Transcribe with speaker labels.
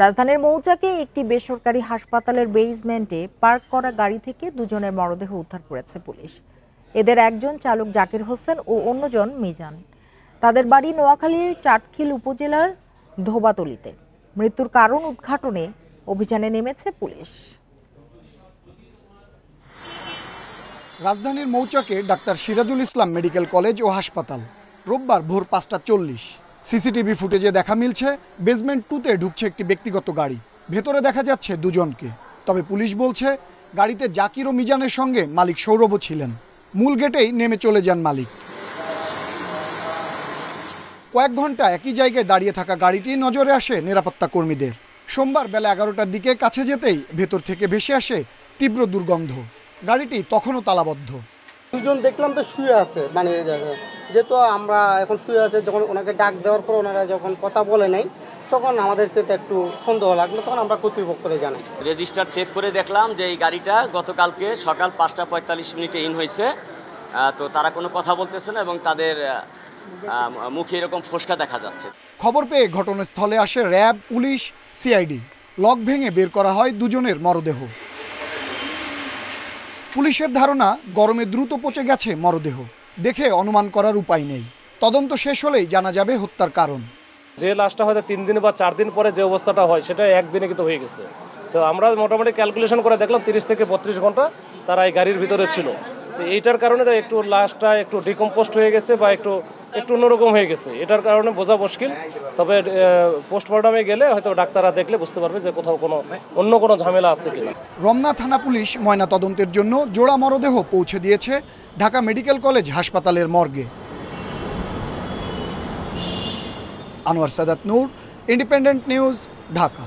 Speaker 1: রাজধানীর মৌচাকে একটি বেসরকারি হাসপাতালের বেসমেন্টে পার্ক করা গাড়ি থেকে দুজনের মরদেহ উদ্ধার করেছে পুলিশ। এদের একজন চালক জাকির হোসেন ও অন্যজন মিজান। তাদের বাড়ি নোয়াখালীর চাটখিল উপজেলার ধোবাতলিতে। মৃত্যুর কারণ উদ্ঘাটনে অভিযানে নেমেছে পুলিশ।
Speaker 2: রাজধানীর মৌচাকে doctor Sirajul Islam medical college ও হাসপাতাল। রোববার ভোর ৫টা ৪০। সিসিটিভি ফুটেজে দেখা মিলছে বেসমেন্ট 2-তে ঢুকছে একটি ব্যক্তিগত গাড়ি। ভেতরে দেখা যাচ্ছে দুজনকে। তবে পুলিশ বলছে গাড়িতে জাকির ও মিজানের সঙ্গে মালিক সৌরভও ছিলেন। মূল গেটেই নেমে চলে যান মালিক। কয়েক ঘন্টা একই জায়গায় দাঁড়িয়ে থাকা গাড়িটি নজরে আসে নিরাপত্তা কর্মীদের। সোমবার বেলা 11টার দিকে কাছে যেতেই ভেতর থেকে ভেসে আসে তীব্র দুর্গন্ধ। গাড়িটি তখনও তালাবদ্ধ।
Speaker 3: দুজন দেখলাম তো শুয়ে আছে, মানে যেহেতু আমরা এখন শুয়ে আছে, যখন ওনাকে ডাক দেওয়ার পর ওনারা যখন কথা বলে নাই তখন আমাদেরকে তো একটু সন্দেহ লাগলো, তখন আমরা কর্তৃপক্ষরে জানাই।
Speaker 4: রেজিস্টার চেক করে দেখলাম যে এই গাড়িটা গতকালকে সকাল 5টা 45 ইন হয়েছে। তো তারা কোনো কথা বলতেছে না এবং তাদের মুখে এরকম ফোসকা দেখা যাচ্ছে।
Speaker 2: খবর পেয়ে ঘটনাস্থলে আসে র্যাব, পুলিশ, সিআইডি। লক ভেঙে বের করা হয় দুজনের মরদেহ। পুলিশের ধারণা গরমে দ্রুত পচে গেছে মরদেহ। দেখে অনুমান করার উপায় নেই। তদন্ত শেষ হলেই জানা যাবে হত্যার কারণ।
Speaker 5: যে লাশটা হয়তো 3 দিন বা 4 দিন পরে যে অবস্থাটা হয় সেটা একদিনে কিন্তু হয়ে গেছে। তো আমরা মোটামুটি ক্যালকুলেশন করে দেখলাম 30 থেকে 32 ঘন্টা তারা এই গাড়ির ভিতরে ছিল। তো এইটার কারণে একটু লাশটা একটু ডিকম্পোস্ট হয়ে গেছে বা একটু অন্যরকম হয়ে গেছে। এটার কারণে বোঝা মুশকিল। তবে পোস্টমর্টমে গেলে হয়তো ডাক্তাররা দেখলে বুঝতে পারবে যে কোথাও অন্য কোনো ঝামেলা আছে কিনা।
Speaker 2: রমনা থানা পুলিশ ময়না তদন্তের জন্য জোড়া মরদেহ পৌঁছে দিয়েছে ঢাকা মেডিকেল কলেজ হাসপাতালের মর্গে। আনোয়ার সাদাত নূর, ইন্ডিপেন্ডেন্ট নিউজ, ঢাকা।